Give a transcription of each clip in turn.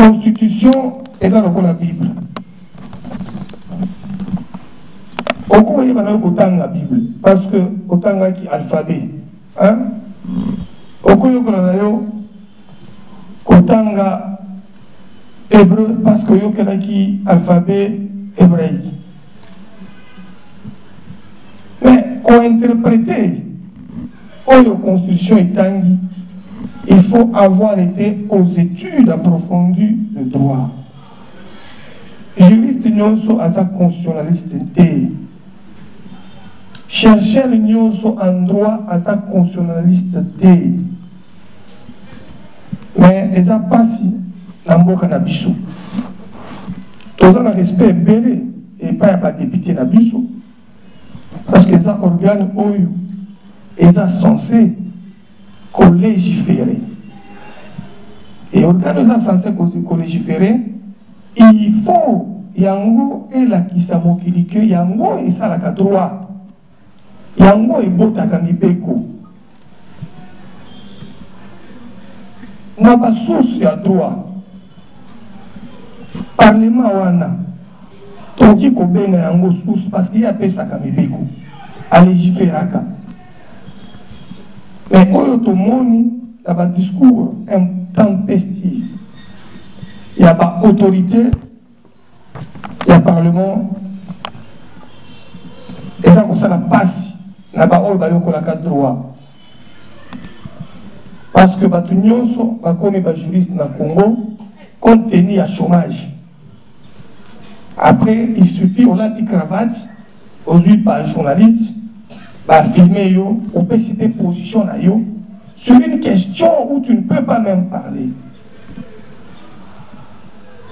Constitution est dans la Bible. Au cours il y a autant la Bible parce que autant qui alphabet, hein? Au cours il y a autant hébreu parce que il y a qui alphabet hébraïque. Mais pour interpréter la Constitution et Tanguy, il faut avoir été aux études approfondies de droit. Juriste nyonso à sa constitutionnaliste. Chercheur nyonso en droit à sa constitutionnaliste. Mais les a passé dans le Nabiso. Tous en respect belé et pas député Nabiso. Parce que les organes oyo, ils sont censés légiférer. Et organes censés légiférer, il faut yango et la kisamokilike yango et ça la droit. Yango et botaka mibeko. N'a pas source ya droit. Parlement wana. Toki kobenga yango source parce qu'il y a pesa kamibeko. À légiféraka. Mais quand on a un discours intempestif, il n'y a pas autorité, il y a parlement, et ça comme ça la passe, il n'y a pas de droit. Parce que les gens comme les juristes dans le Congo, compte tenu à chômage. Après, il suffit, on l'a dit cravate, aux huit par journalistes, filmer, on peut citer position sur une question où tu ne peux pas même parler.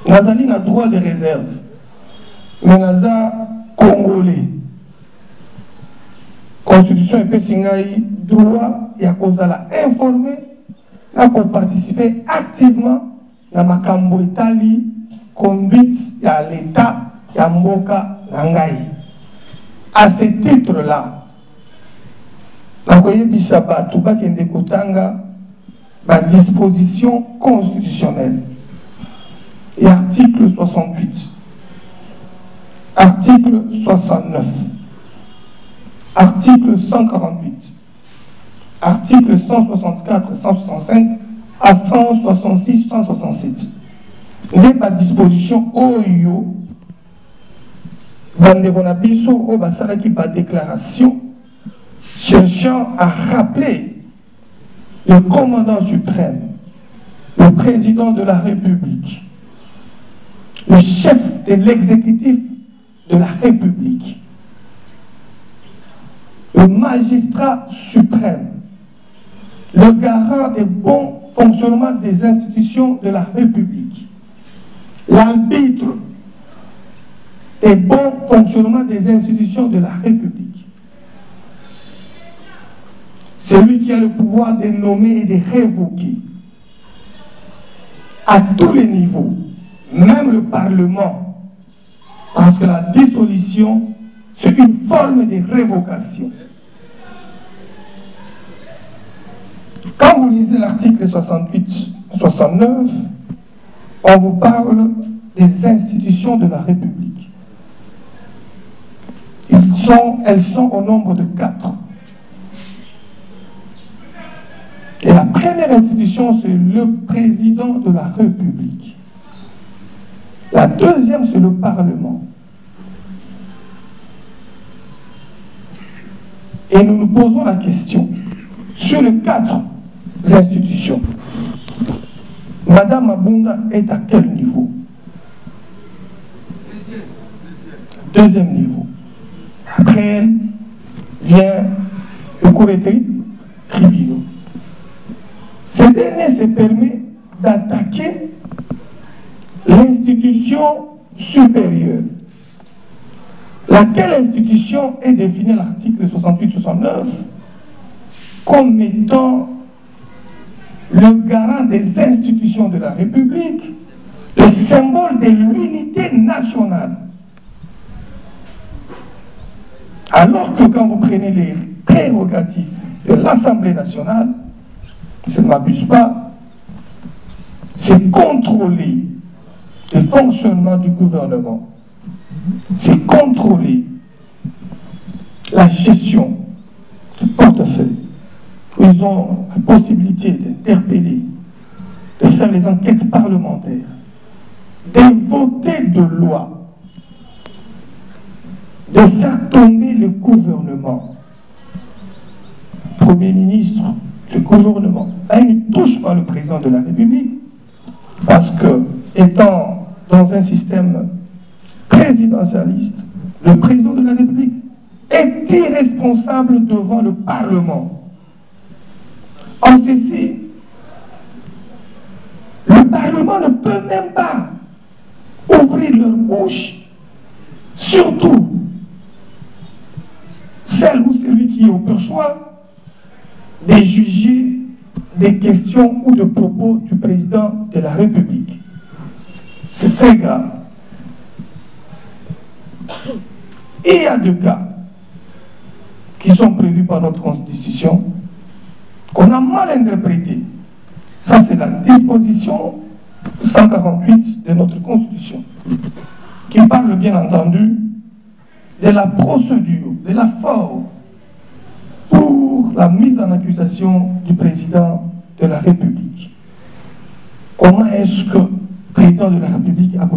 Nazali n'a droit de réserve, mais Naza congolais. Constitution et Pessingaï, droit, il y a cause à la informer, à participer activement dans ma cambo Italie, conduite, il y a l'État, il y a Mboka, Nangaï. À ce titre-là, la disposition constitutionnelle et article 68, article 69, article 148, article 164, 165 à 166, 167. Les disposition OIO, déclaration cherchant à rappeler le commandant suprême, le président de la République, le chef de l'exécutif de la République, le magistrat suprême, le garant des bons fonctionnements des institutions de la République, l'arbitre des bons fonctionnements des institutions de la République. Celui qui a le pouvoir de nommer et de révoquer à tous les niveaux, même le Parlement, parce que la dissolution, c'est une forme de révocation. Quand vous lisez l'article 68-69, on vous parle des institutions de la République. Elles sont au nombre de 4. Et la première institution, c'est le président de la République. La deuxième, c'est le Parlement. Et nous nous posons la question, sur les 4 institutions, Madame Mabunda est à quel niveau? Deuxième niveau. Après elle, vient le cours des tribunaux. Ce dernier se permet d'attaquer l'institution supérieure. Laquelle institution est définie à l'article 68-69 comme étant le garant des institutions de la République, le symbole de l'unité nationale. Alors que quand vous prenez les prérogatives de l'Assemblée nationale, je ne m'abuse pas, c'est contrôler le fonctionnement du gouvernement, c'est contrôler la gestion du portefeuille. Ils ont la possibilité d'interpeller, de faire les enquêtes parlementaires, de voter de lois, de faire tomber le gouvernement. Premier ministre, le gouvernement, là, il ne touche pas le président de la République, parce que, étant dans un système présidentialiste, le président de la République est irresponsable devant le Parlement. En ceci, le Parlement ne peut même pas ouvrir leur bouche, surtout celle ou celui qui est au perchoir, de juger des questions ou de propos du président de la République. C'est très grave. Et il y a deux cas qui sont prévus par notre Constitution qu'on a mal interprétés. Ça, c'est la disposition 148 de notre Constitution, qui parle bien entendu de la procédure, de la forme pour la mise en accusation du président de la République. Comment est-ce que le président de la République a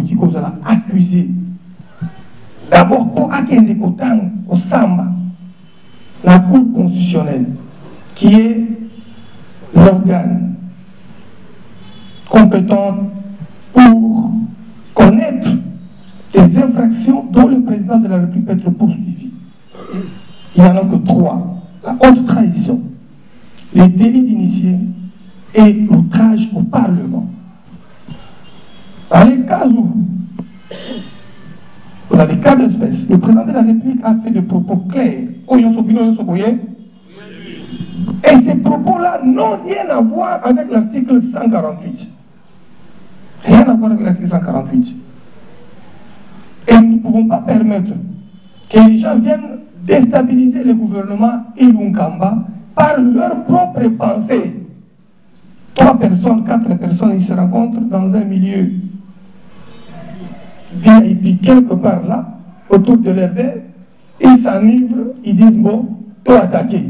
accusé d'abord pour Akende Kotang au Samba, la Cour constitutionnelle, qui est l'organe compétent pour connaître les infractions dont le président de la République peut être poursuivi. Il n'y en a que 3. La haute trahison, les délits d'initié et l'outrage au Parlement. Dans les cas où, dans les cas d'espèce, le président de la République a fait des propos clairs. Et ces propos-là n'ont rien à voir avec l'article 148. Rien à voir avec l'article 148. Et nous ne pouvons pas permettre que les gens viennent déstabiliser le gouvernement Ilunkamba par leurs propres pensées. 3 personnes, 4 personnes, ils se rencontrent dans un milieu VIP quelque part là, autour de leur verre, ils s'enivrent, ils disent bon, toi attaquer.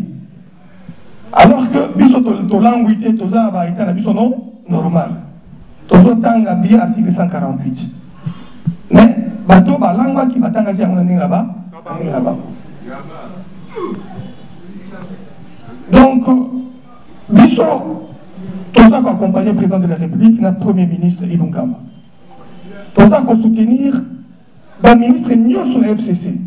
Alors que biso to languité, to za ba itana biso non normal. To zo tanga bien article 148. Mais bato ba langwa ki batanga ki ngona ninga là-bas. Donc biso to za ko accompagner le président de la République, notre premier ministre Ilunkamba. To za ko soutenir ba ministre nyoso FCC.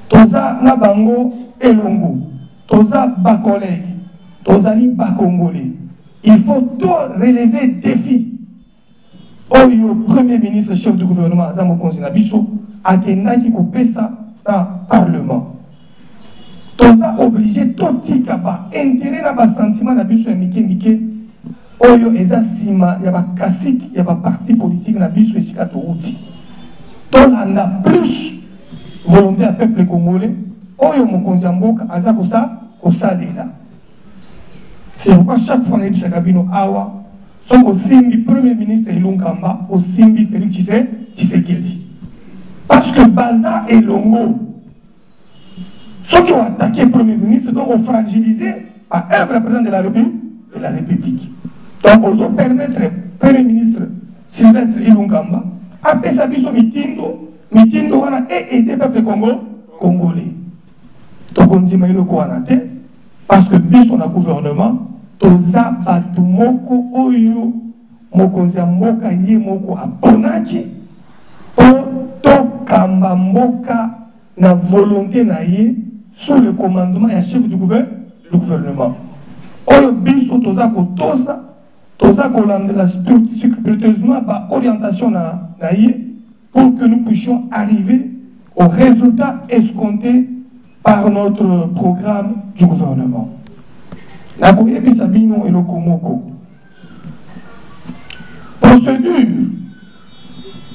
To za na bango elongo. Toza bas collègues, tozali bas congolais. Il faut tout relever défi. Oyo premier ministre, chef du gouvernement, Azamo Konzinabiso, a tenaki ko pesa dans Parlement. Toza obligé tout tikaba intérêt na ba sentiment na biso ya mike. Oyo eza sima ya ba kasik ya ba parti politique na biso esika to uti. Tolanda plus volonté à peuple congolais. Oyo mokonzi mboka aza kosalela. C'est pourquoi chaque fois que nous avons awa sont au simbi premier ministre Ilunkamba, au simbi Félix Tshisekedi. Parce que Baza et Longo, ceux qui ont attaqué le premier ministre, donc ont fragilisé à un représentant de la République. Donc on va permettre au premier ministre Sylvestre Ilunkamba à Pesabiso Mitindo et aider le peuple congolais. Donc on dit parce que bis on a gouvernement, toza batumoko oyo mokonzi mboka ye moko aponaki to kamba mboka na volonté na ye sous le commandement et chef du gouvernement. Oyo biso toza kotosa, toza kolandela scrupuleusement ba orientation na ye pour que nous puissions arriver au résultat escompté par notre programme du gouvernement. La Koyebi Sabino et le Komoko. Procédure.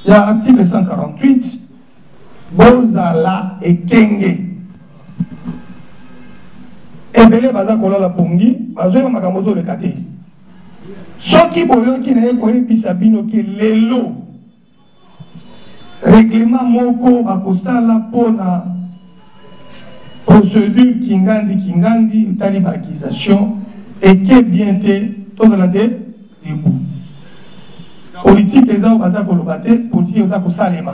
Il y a l'article 148. Bozala et Kenge. Ebele baza kola la pongi, bazo ma makamozo le kate. Soki boyo ki na Koyebi Sabino ki lelo. règlement moko bakosala pona procédure kingandi tali ba accusation et que bien te tozala de debout politique eza baza koloba te politique eza kosalema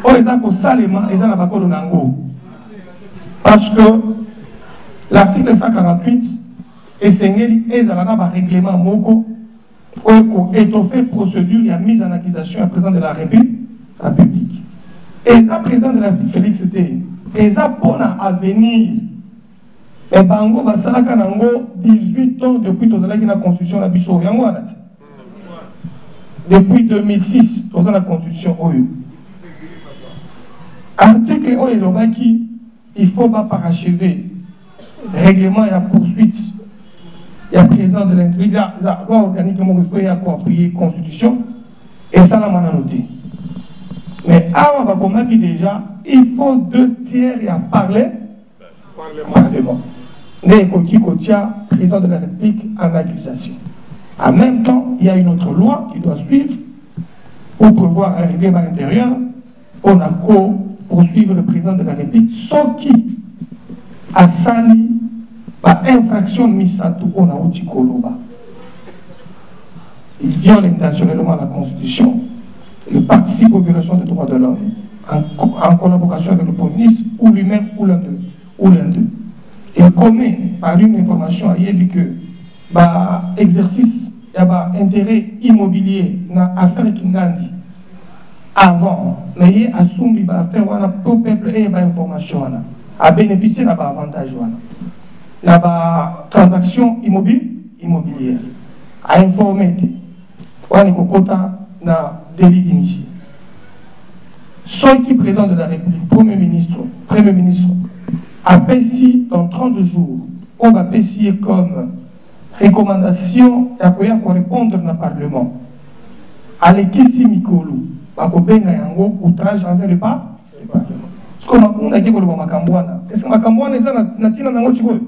oyo eza kosalema eza na bakolo nango parce que l'article 148 esengeli ezala na ba règlement moko oyo étoffer procédure ya mise en accusation à président de la République. Et ça, président de la République, Félix c'était. Et ça, pour l'avenir. Et bango, basalaka nango 18 ans depuis que la constitution de la Bissau. Depuis 2006, dans la constitution. Article Oye il faut pas parachever. Règlement et la poursuite. Il y a président de la République, la loi organique il faut appuyer la constitution. Et ça, là, on a noté. Mais avant de déjà, il faut 2 tiers à parler Parlement. Mais président de la République en accusation. En même temps, il y a une autre loi qui doit suivre pour pouvoir arriver à l'intérieur. On a poursuivre le président de la République, sauf qui a sali par infraction de Misato, on a outi Koloba. Il viole intentionnellement la Constitution. Il participe aux violations des droits de l'homme en collaboration avec le Premier ministre ou lui-même ou l'un d'eux. Il commet par une information à Yébi que exercice, il y a intérêt immobilier dans l'affaire Kingandi avant, mais il y a assumé l'affaire pour le peuple et l'information à bénéficier de l'avantage de la transaction immobilière, à informer. Na délit d'initié. Ceux qui président de la République, Premier ministre, a payé dans 30 jours, on va payer comme recommandation à quoi répondre dans le Parlement. À l'équipe Mikolo, Bakobenga Yango, outrage envers le Parlement. Est-ce qu'on a dit que Makambouana? Est-ce que Makambouana est natina nango chikoy?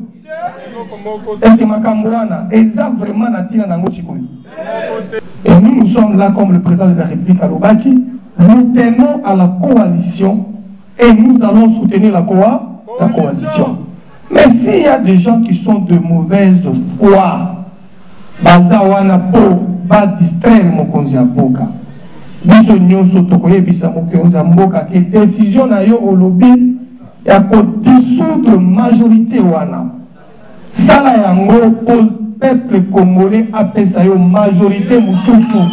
Est-ce que Makambouana est vraiment natina nango chikoy? Et nous sommes là comme le président de la République à Lobaki. Nous tenons à la coalition et nous allons soutenir la coalition. Mais s'il y a des gens qui sont de mauvaise foi, Bazawana po, ba distraire Mokonzi Mboka. Biso nyonso tokoye bisa Mokonzi Mboka que décision na yo au lobby ya ko dissoudre majorité wana. Sala yango pour peuple congolais appelle ça une majorité moussoufou.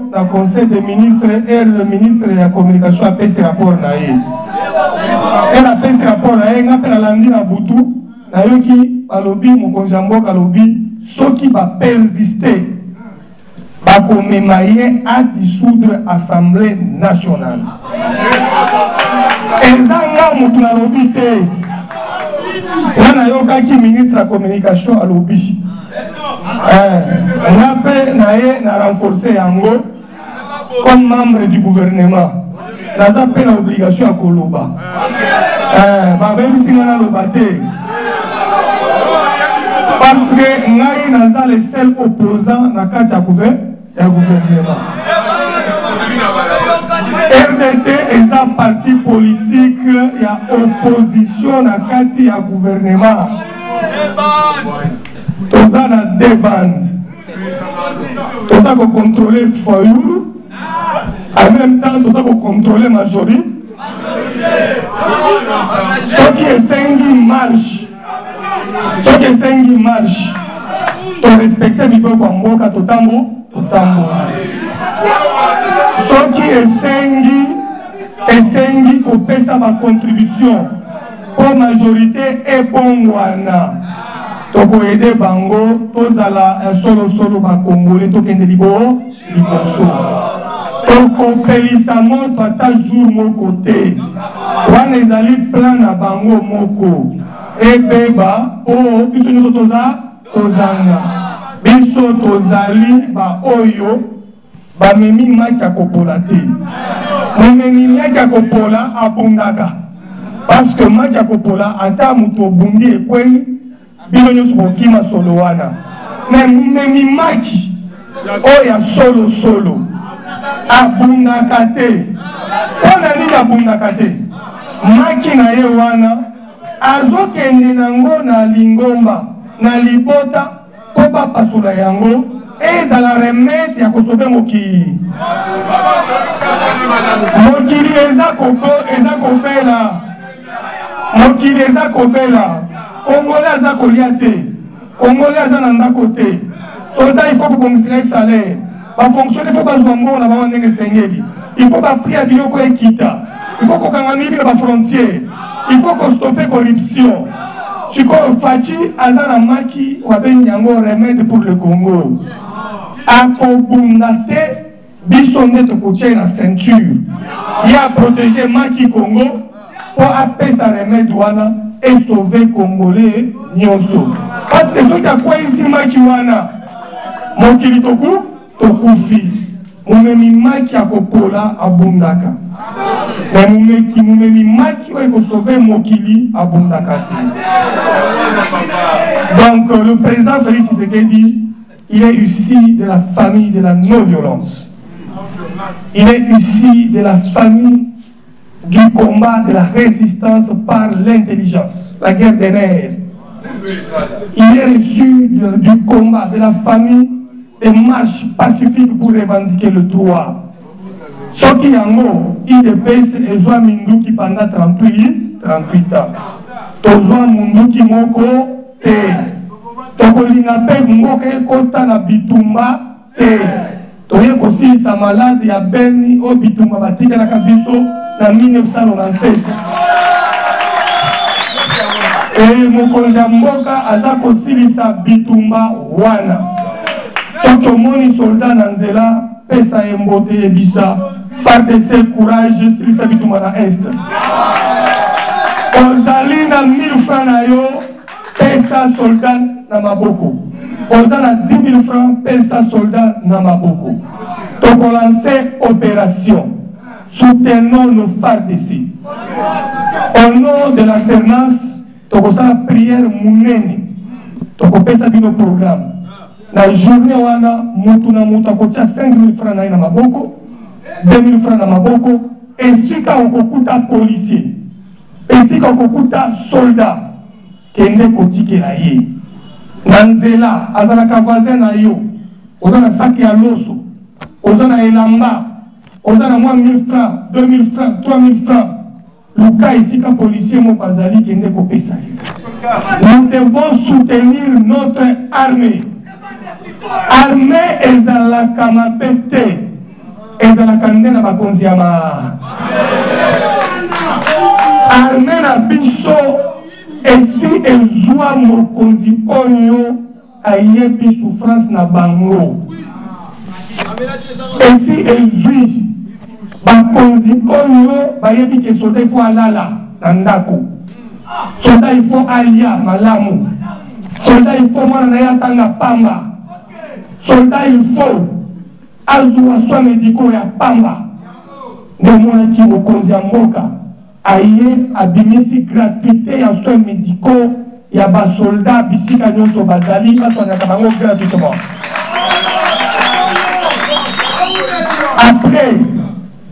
Le conseil des ministres et le ministre de la communication a fait ce rapport. Elle a fait ce rapport. Elle a fait la landi à Boutou. Nayoki, Balobi, Mokonzi Mboka, Balobi, ceux qui va persister. Bakomémaye à dissoudre l'Assemblée nationale. Et ça, on a lobby. On a yoka ministre de la communication à lobby. On a renforcé Yango comme membre du gouvernement. Ça s'appelle l'obligation à Koloba. Même si on a le bâté. Parce que nous sommes les seuls opposants dans le gouvernement. RDT est un parti politique, il y a opposition dans le gouvernement. Nous avons deux bandes. Nous avons contrôlé le foyer. En même temps, nous avons contrôlé la majorité. Ce qui est 5 marche. Ce qui est 5 marche. Tu respectes les gens comme moi, tu tambo. Ce qui est 5 qu'on paie sa contribution. Pour majorité et bon wana. Donc aider bango, tous à la solo ba congolais, to kende libo. Donc compélissamment tata jour mon côté. Wana ezali plan na bango moko. Et beba oh biso nyoto toza kozanga. Biso tozali ba oyo ba memi macha kopola te. Memi macha kopola abundaka. Parce que macha kopola ata muto bundi ekwei bino nyonso bokima solo wana me memimaki oyo ya solo abundaka te mpona nini abundaka te maki na ye wana azokende nango na lingomba na libota mpo bapasola yango ezala remete ya kosobe mokili mokili eza kobela mokili eza kobela kongole aza kolia te kongole aza na ndako te soldat il faut kobongisela ye salaire bafonctionne il faut bazwa mbongo na bango ndenge esengeli il faut bapria biloko ekita il faut kokanga mibi na bafrontiere il faut kostope corruption sikoyo faci aza na maki wabengi yango remède pour le Congo akobunda te biso nde tokotia na ceinture ya protéger maki Congo po apesa remède wana esauve congolais nyonso parce que soki akweyisi maki wana mokili tokufi mumemi maki akopola abundaka me mumemi maki oyo ekosauve mokili abundaka te. Donc le président Félix Tshisekedi, il est issu de la famille de la non-violence. Il est issu de la famille du combat de la résistance par l'intelligence, la guerre des nerfs. Il est issu du combat de la famille des marches pacifiques pour revendiquer le droit. Soki yango, IDPS ezwa minduki pendant 38 ans. Tozwa munduki moko te. Tokolinga pe mboka ekota na bitumba te. Toye kosilisa malade ya Beni o bitumba batikelaka biso na 1997. Mokonzi ya mboka aza kosilisa bitumba wana. Soki omoni soldat na nzela pesa ye mbote yebisa FARDC courage silisa bitumba na est. Ozali na 1000 francs na yo pesa soldat na maboko. Oza na 10 000 francs pesa soldat na maboko. Toko lancer opération. Soutenons nos FARDC. Au nom de l'alternance, toko sa prière munene. Toko pesa bino programme. La journée wana mutu na mutu akotia 5 000 francs na ina maboko, 2 000 francs na maboko, esika okokuta policier, esika okokuta soldat, kende kotikela ye. Nanzela, azalaka voisin na yo, ozana saki ya loso, ozana elamba, ozana mwa 1000 francs, 2000 francs, 3000 francs, luka esika policier mo bazali kende kopesa ye. Nous devons soutenir notre armée. Armée ezalaka mabe te ezalaka nde na bakonzi ya armée na biso esi ezwa mokonzi oyo ayebi souffrance na bango esi ezwi bakonzi oyo bayebi ke soda ifo alala na ndako soda ifo alia malamu soda ifo mwana na ye atanga pamba soldat il faut azwa soins médicaux ya pamba nde monaki mokonzi ya mboka aye abimisi gratuité ya soins médicaux ya basoldat bisika nyonso bazali baswanyaka bango gratuitement. Après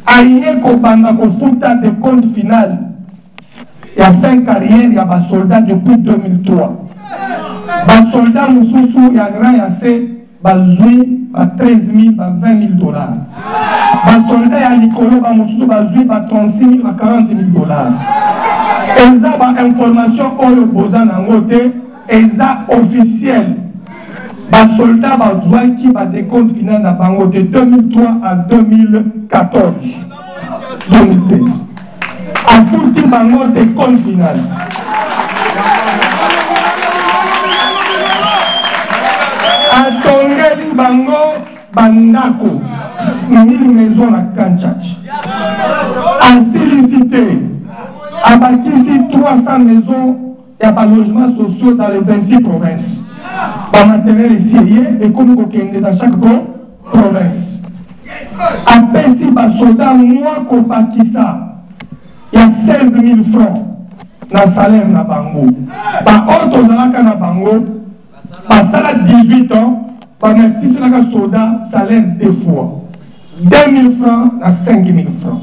aye kobanda kofuta de compte final ya fin carrière ya basoldat depuis 2003 basoldat mosusu ya grand ya se bazui ba 13 000, ba 20 000 $. Basoldat ya likolo ba mosusu bazui ba 36 000, ba 40 000 $. Eza ba information oyo boza nango te, eza officiel. Basoldat bazwaki ba décompte final na bango de 2003 à 2014. 2013. Afuti bango décompte final. Atongeli bango bandako 1000 maisons na Kanchachi. Ancilicité abakisi 300 maisons et à logements sociaux dans les 26 provinces. Par matériel sérieux et comme kokende dans chaque province. Apesi ba soldat moi kopakisa il y a 16 000 francs na salaire na bango. Ba auto zalaka na bango, ba sala 18 ans, ba metisi na soda salaire 2 fois. 2000 francs na 5000 francs.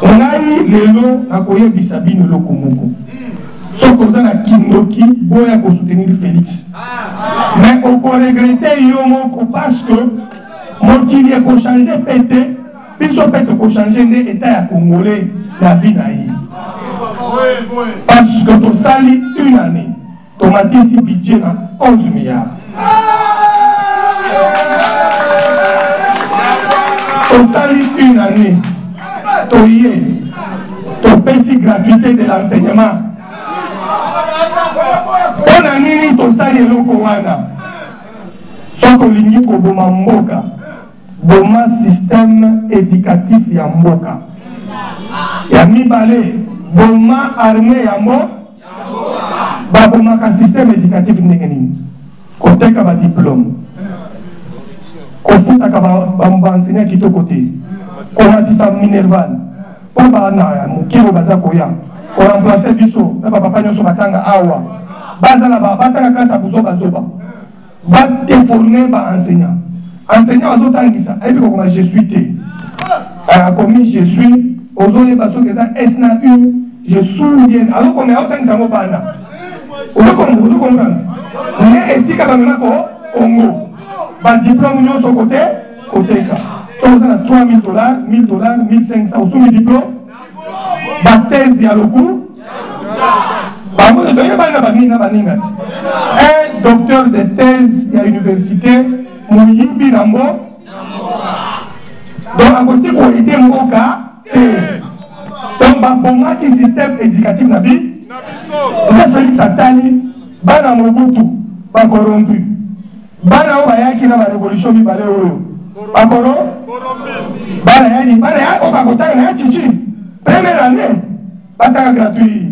On a eu les lots na koye bisabino lokomoko. Sauf que vous avez Kindoki, boya pour soutenir Félix. Mais on peut regretter Yomoko parce que mon qui est changer pété, puis son pété pour changer l'état à Congolais, la vie naïe. Parce que tu salis une année, tu m'as dit si budget na 11 milliards. Tu salis une année, tu payes si gratuité de l'enseignement. On a nini to sali eloko wana soko lingi ko boma mboka boma système éducatif ya mboka ya mibale boma armée ya mboka ba boma ka système éducatif ndenge nini koteka ba diplôme kofuta ka ba enseigner kitoko te ko matisa minerval po ba na mukiro baza koya ko remplacer biso na papa nyoso batanga awa bazala ba batanga kasa buzoba zoba ba déformer ba enseignant azotangisa ebi ko ma je suis té comme je suis ozoye baso que ça esna une je suis bien alors qu'on est otangisa mo bana ozo comprendre ne esika ba mena ko Congo ba diplôme nyoso côté ka to na $3000 $1000 $1500 osumi diplôme ba thèse ya loku un docteur de thèse à l'université Mouyimbi Nambo donc à côté qu'on était Mboka donc bah qui système éducatif nabi Félix Atali bana Mobutu ba corrompu bana obayaki na ba révolution mi balé oyo ba corrompu bana ya o ba kotanga na chichi première année bata gratuit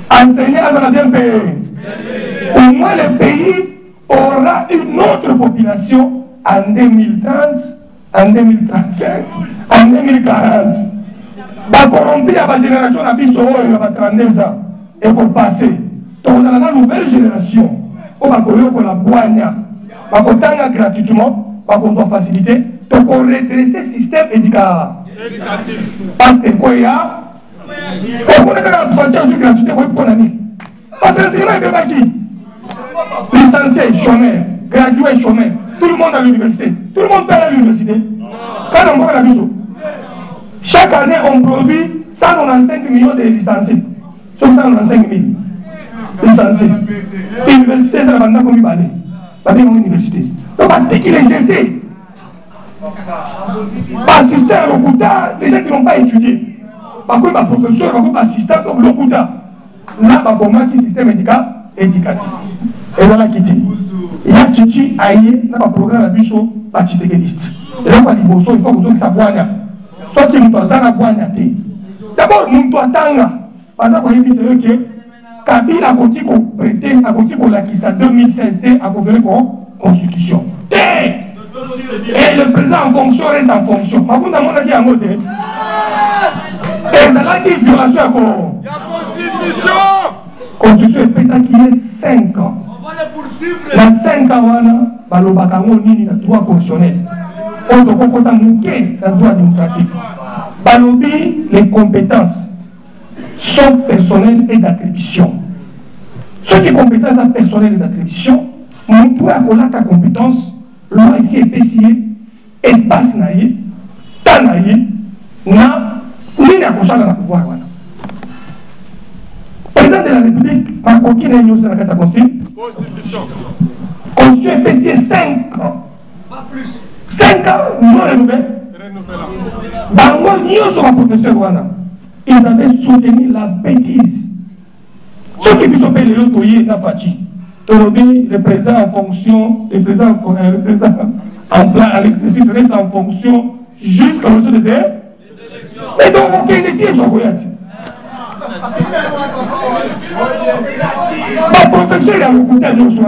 enseigner à la bien payé. Au moins le pays aura une autre population en 2030, en 2035, en 2040. La corrompue à la génération à Bisso, il y a 32 ans, et qu'on passe. Donc on a la nouvelle génération. On va la boigna. On va gratuitement, on va faciliter. Donc on redresser le système éducatif. Parce que quoi il y a on est dans la frontière sur gratuité pour l'année. Parce que l'enseignement est qui licencié, chômeur, gradué, chômeur. Tout le monde à l'université. Tout le monde paye à l'université. Quand on voit la biseau, chaque année on produit 195 millions de licenciés. Sur 195 000 licenciés. L'université, c'est la bande comme il va aller. La université. Donc, on dit qu'il est jeté. Pas assister à l'Okuta, les gens qui n'ont pas étudié. Par contre, ma professeur, par contre, assistant, donc l'Okuta. Là, par contre, qui système éducatif. Et là, qui dit, il y a Titi, Aïe, là, par programme, la bicho, batiséguéliste. Et là, il faut que vous ça boigne. Soit qu'il nous a boigne. D'abord, nous doit tanga. Par exemple, il dit que Kabila a continué à prêter, a continué à l'acquis en 2016, à conférer constitution. Et le président en fonction reste en fonction. Ma vous demandez qui est en mode. Et là, qui est violation à quoi? La constitution. Constitution est peut-être qu'il y a 5 ans. On va les poursuivre. Dans 5 ans, Balobakango Nini, le droit constitutionnel. On doit comprendre le droit administratif. Balobi, les compétences sont personnelles et d'attribution. Ce qui est compétence personnelle et d'attribution, nous pouvons accoler ta compétence. Loi ici est spécifiée, espace naïe, temps naïe, na, ni na kosala na pouvoir. Président de la République, ma coquille n'a pas dans la Constitution. Constitution est spécifiée 5 ans. Pas plus. 5 ans, non renouvelé. Bango n'y sont pas professeurs. Ils avaient soutenu la bêtise. Ceux qui puissent payer les lots, na Fachi. Le président en fonction, le président en plan à l'exercice reste en fonction jusqu'à la des élections. Et donc, aucun étier soit coyati. Ma professeur a beaucoup de choses.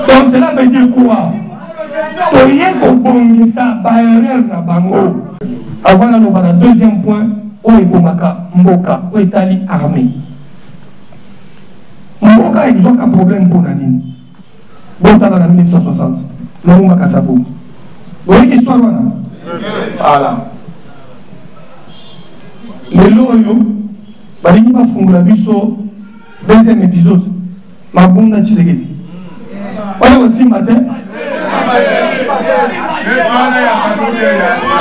Donc, cela veut dire quoi? toye kobongisa baerreur na bango. Avant la deuxième point, oyo ebomaka mboka oyo etali armée. Mboka ezwaka problème mpona nini? Botala na 1960 Lumumba Kasavubu. Oyoki histoire wana? Voilà. Lelo oyo balingi bafungula biso deuxième épisode Mabunda Tshisekedi. Wana kosimba te?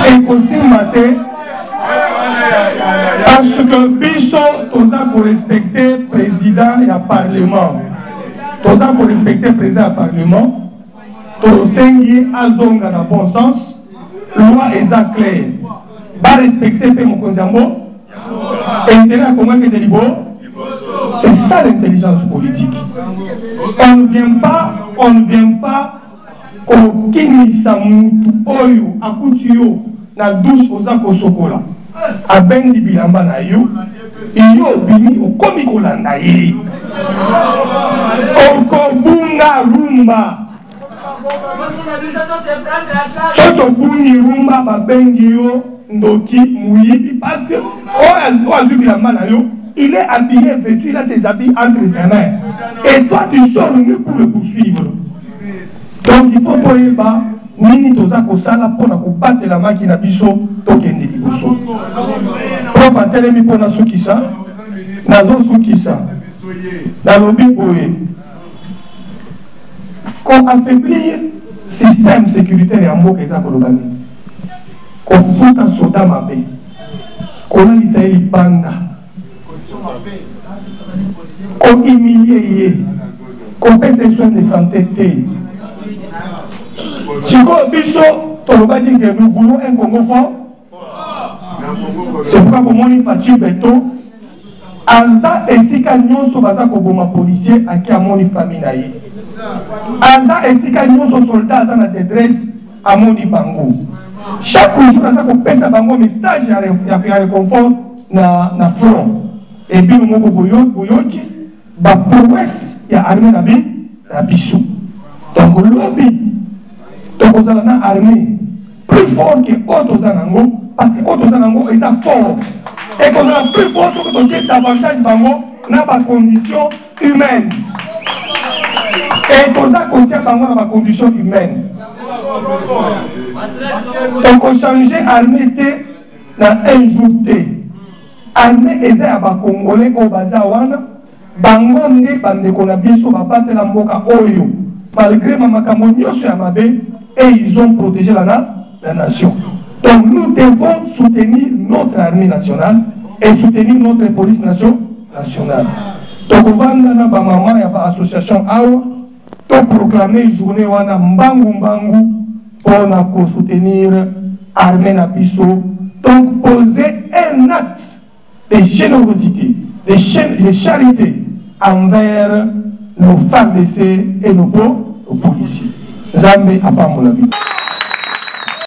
Ekosimba te parce que biso toza ko respecter président et parlement. Toza ko respecter président et parlement. Tosengi azonga na bon sens. Loi est claire. Ba respecter pe mokonzi yango. Intérêt à comment que libo. C'est ça l'intelligence politique. On ne vient pas kokinisa mutu oyo akutiyo na douche oza kosokola. Abendi bilamba na yo iyo bini okomi kolanda ye okobunga rumba soki obungi rumba babengi yo ndoki muyibi parce que oyo azwi bilamba na yo il est habillé, vêtu, il a tes habits entre ses mains et toi tu sors nu pour le poursuivre. Donc il faut pour eba nini toza kosala pona kobatela la maki na biso tokende liboso. Prof atelemi pona sukisa nazo sukisa na lobi boye ko affaiblir système sécuritaire ya mboka eza kolobani ko futa soda mabe ko lalisa ye libanga ko humilier ye ko pesa soins de santé te. Si nous voulons un Congo fort, c'est pourquoi comme on Fatou Beto, Aza et Sika Nyonso baza koboma policier à qui a moni famille naïe. Aza et Sika Nyonso soldats aza na détresse à moni bango. Chaque jour aza ko pesa bango message ya réconfort na front. Et puis nous moko boyoki ba prouesse ya armée na biso. Donc lobby donc on a une armée plus forte que autres Zanango parce que autres Zanango est fort et qu'on a plus fort que on tient davantage bango dans des conditions humaines et qu'on a contient bango dans des conditions humaines. Donc on change armée dans un jour armée est à bas congolais au bazawana bango ne bande qu'on a bien sur ma patte la mboka oyo malgré ma makambo nyonso ya mabe. Et ils ont protégé la nation. Donc nous devons soutenir notre armée nationale et soutenir notre police nationale. Donc on va dans la maman, il y a pas association AWA, pour proclamer journée wana mbangu pour soutenir l'armée nabiso. Donc poser un acte de générosité, de charité envers nos femmes d'essai et nos policiers. Zambe apamula.